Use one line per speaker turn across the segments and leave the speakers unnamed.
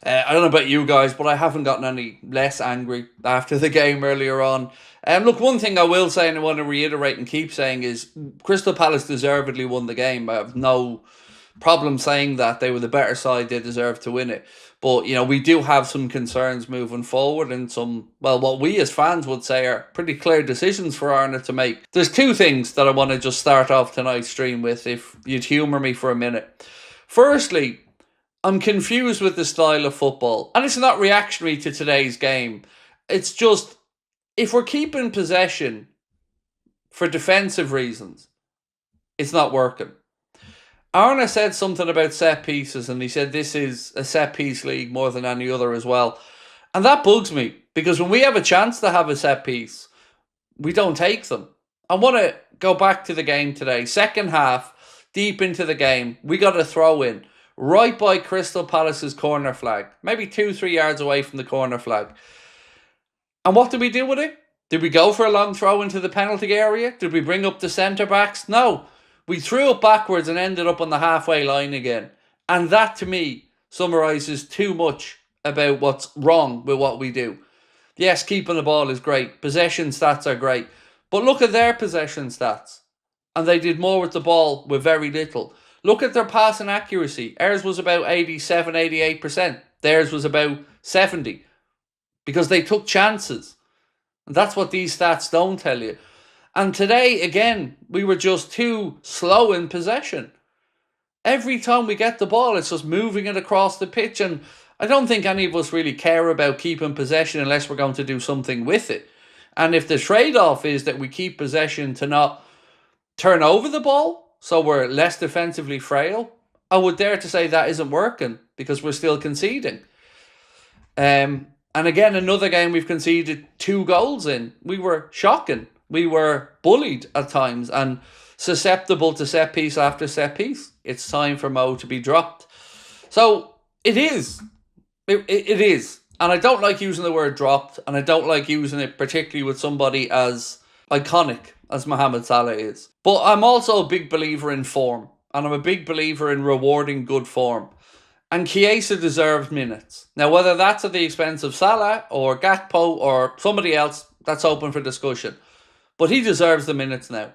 I don't know about you guys, but I haven't gotten any less angry after the game earlier on. Look, one thing I will say, and I want to reiterate and keep saying, is Crystal Palace deservedly won the game. I have no problem saying that. They were the better side. They deserved to win it. But, we do have some concerns moving forward and some, well, what we as fans would say are pretty clear decisions for Arna to make. There's two things that I want to just start off tonight's stream with, if you'd humour me for a minute. Firstly, I'm confused with the style of football. And it's not reactionary to today's game. It's just, if we're keeping possession for defensive reasons, it's not working. Arna said something about set pieces, and he said this is a set piece league more than any other as well. And that bugs me, because when we have a chance to have a set piece, we don't take them. I want to go back to the game today. Second half, deep into the game, we got a throw in right by Crystal Palace's corner flag, maybe 2-3 yards away from the corner flag. And what did we do with it? Did we go for a long throw into the penalty area? Did we bring up the centre-backs? No. We threw it backwards and ended up on the halfway line again. And that, to me, summarises too much about what's wrong with what we do. Yes, keeping the ball is great. Possession stats are great. But look at their possession stats. And they did more with the ball with very little. Look at their passing accuracy. Ours was about 87, 88%. Theirs was about 70%. Because they took chances. And that's what these stats don't tell you. And today, again, we were just too slow in possession. Every time we get the ball, it's just moving it across the pitch. And I don't think any of us really care about keeping possession unless we're going to do something with it. And if the trade-off is that we keep possession to not turn over the ball, so we're less defensively frail, I would dare to say that isn't working because we're still conceding. And again, another game we've conceded 2 goals in. We were shocking. We were bullied at times and susceptible to set piece after set piece. It's time for Mo to be dropped. So it is. It is. And I don't like using the word dropped, and I don't like using it particularly with somebody as iconic as Mohamed Salah is. But I'm also a big believer in form, and I'm a big believer in rewarding good form. And Chiesa deserves minutes. Now, whether that's at the expense of Salah or Gakpo or somebody else, that's open for discussion. But he deserves the minutes now.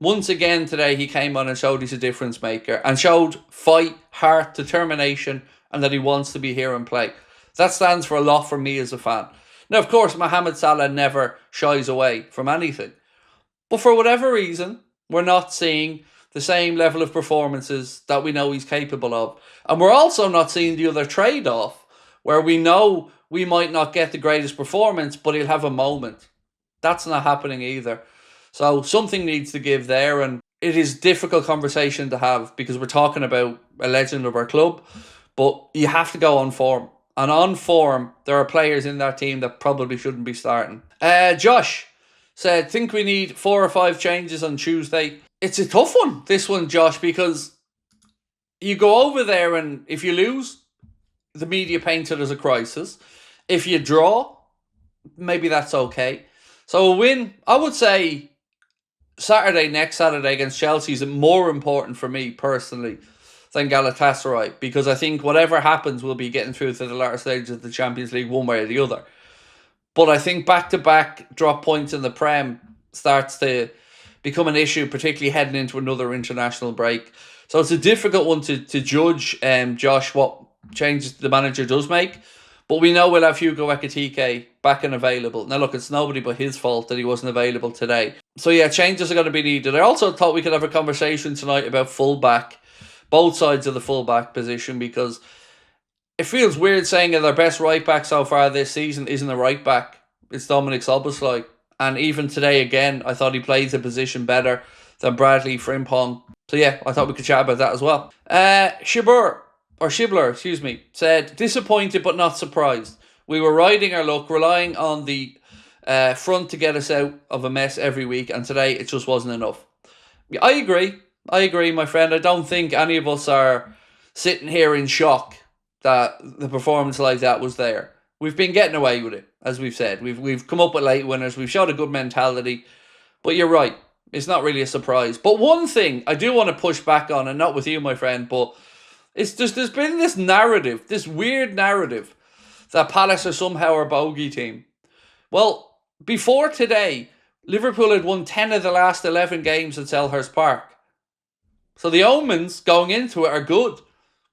Once again today, he came on and showed he's a difference maker and showed fight, heart, determination, and that he wants to be here and play. That stands for a lot for me as a fan. Now, of course, Mohamed Salah never shies away from anything. But for whatever reason, we're not seeing the same level of performances that we know he's capable of. And we're also not seeing the other trade-off where we know we might not get the greatest performance, but he'll have a moment. That's not happening either. So something needs to give there, and it is a difficult conversation to have because we're talking about a legend of our club, but you have to go on form. And on form, there are players in that team that probably shouldn't be starting. Josh said, think we need 4 or 5 changes on Tuesday. It's a tough one, this one, Josh, because you go over there and if you lose, the media paints it as a crisis. If you draw, maybe that's okay. So a win, I would say next Saturday against Chelsea is more important for me personally than Galatasaray, because I think whatever happens, we'll be getting through to the latter stages of the Champions League one way or the other. But I think back-to-back drop points in the Prem starts to become an issue, particularly heading into another international break. So it's a difficult one to judge, Josh, what changes the manager does make. But we know we'll have Hugo Ekitike back and available. Now, look, it's nobody but his fault that he wasn't available today. So, yeah, changes are going to be needed. I also thought we could have a conversation tonight about fullback, both sides of the fullback position, because it feels weird saying that our best right-back so far this season isn't a right-back. It's Dominic Szoboszlai. And even today, again, I thought he played the position better than Bradley Frimpong. So, yeah, I thought we could chat about that as well. Shibler, said, disappointed but not surprised. We were riding our luck, relying on the front to get us out of a mess every week, and today it just wasn't enough. I agree, my friend. I don't think any of us are sitting here in shock that the performance like that was there. We've been getting away with it, as we've said. We've come up with late winners. We've showed a good mentality. But you're right. It's not really a surprise. But one thing I do want to push back on, and not with you, my friend, but It's just there's been this narrative, this weird narrative, that Palace are somehow our bogey team. Well, before today, Liverpool had won 10 of the last 11 games at Selhurst Park. So the omens going into it are good.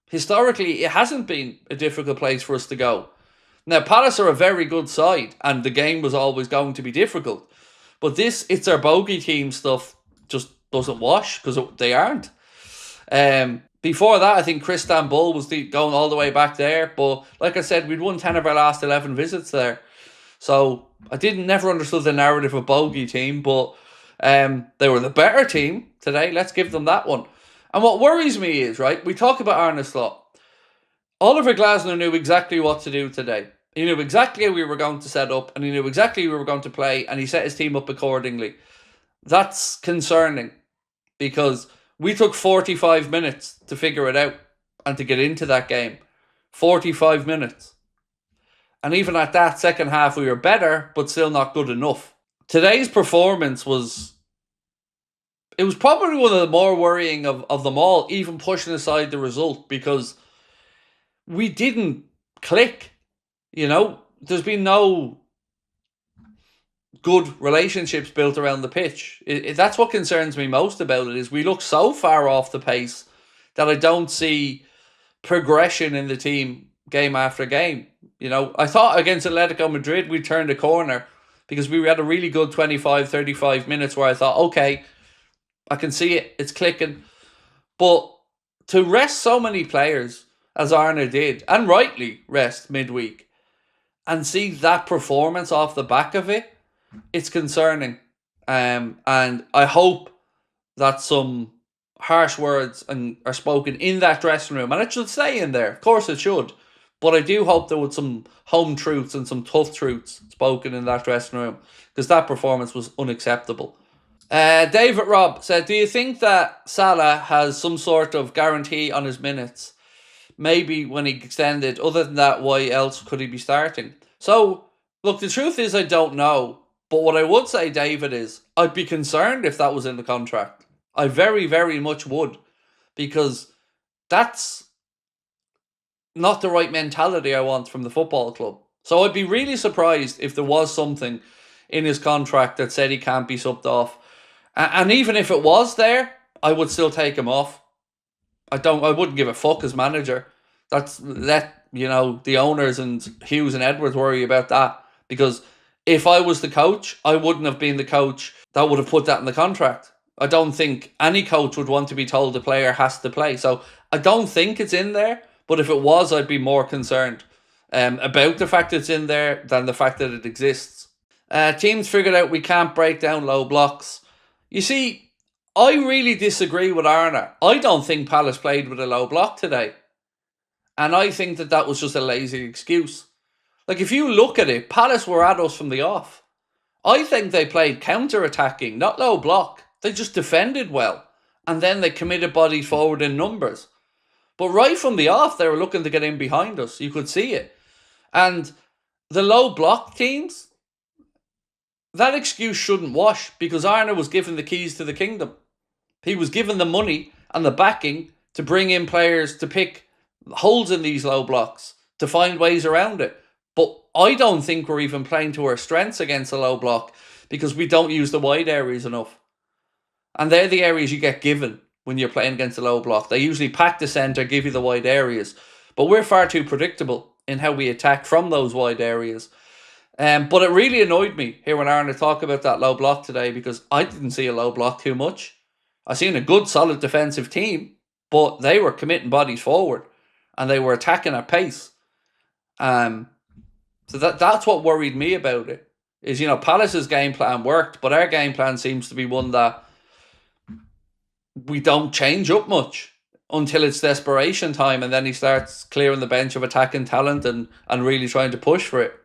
Historically, it hasn't been a difficult place for us to go. Now, Palace are a very good side, and the game was always going to be difficult. But this, it's our bogey team stuff, just doesn't wash, because they aren't. Before that, I think Istanbul was going all the way back there. But like I said, we'd won 10 of our last 11 visits there. So I never understood the narrative of bogey team, but they were the better team today. Let's give them that one. And what worries me is, right, we talk about Arne Slot. Oliver Glasner knew exactly what to do today. He knew exactly how we were going to set up, and he knew exactly we were going to play, and he set his team up accordingly. That's concerning, because we took 45 minutes to figure it out and to get into that game. 45 minutes. And even at that second half, we were better, but still not good enough. Today's performance was probably one of the more worrying of them all, even pushing aside the result, because we didn't click. You know, there's been no good relationships built around the pitch. That's what concerns me most about it, is we look so far off the pace that I don't see progression in the team game after game. You know, I thought against Atletico Madrid we turned a corner because we had a really good 25, 35 minutes where I thought, okay, I can see it, it's clicking. But to rest so many players, as Arne did, and rightly rest midweek, and see that performance off the back of it, it's concerning. And I hope that some harsh words are spoken in that dressing room. And it should stay in there. Of course it should. But I do hope there was some home truths and some tough truths spoken in that dressing room, because that performance was unacceptable. David Robb said, do you think that Salah has some sort of guarantee on his minutes? Maybe when he extended. Other than that, why else could he be starting? So, look, the truth is I don't know. But what I would say, David, is I'd be concerned if that was in the contract. I very, very much would. Because that's not the right mentality I want from the football club. So I'd be really surprised if there was something in his contract that said he can't be subbed off. And even if it was there, I would still take him off. I wouldn't give a fuck as manager. Let the owners and Hughes and Edwards worry about that. Because if I was the coach, I wouldn't have been the coach that would have put that in the contract. I don't think any coach would want to be told the player has to play. So I don't think it's in there. But if it was, I'd be more concerned about the fact it's in there than the fact that it exists. Teams figured out we can't break down low blocks. You see, I really disagree with Arne. I don't think Palace played with a low block today. And I think that was just a lazy excuse. Like, if you look at it, Palace were at us from the off. I think they played counter-attacking, not low block. They just defended well. And then they committed bodies forward in numbers. But right from the off, they were looking to get in behind us. You could see it. And the low block teams, that excuse shouldn't wash, because Arne was given the keys to the kingdom. He was given the money and the backing to bring in players to pick holes in these low blocks, to find ways around it. But I don't think we're even playing to our strengths against a low block, because we don't use the wide areas enough. And they're the areas you get given when you're playing against a low block. They usually pack the centre, give you the wide areas. But we're far too predictable in how we attack from those wide areas. But it really annoyed me hearing Arne talk about that low block today, because I didn't see a low block too much. I seen a good, solid defensive team, but they were committing bodies forward and they were attacking at pace. So that's what worried me about it. Is, Palace's game plan worked, but our game plan seems to be one that we don't change up much until it's desperation time, and then he starts clearing the bench of attacking talent and really trying to push for it.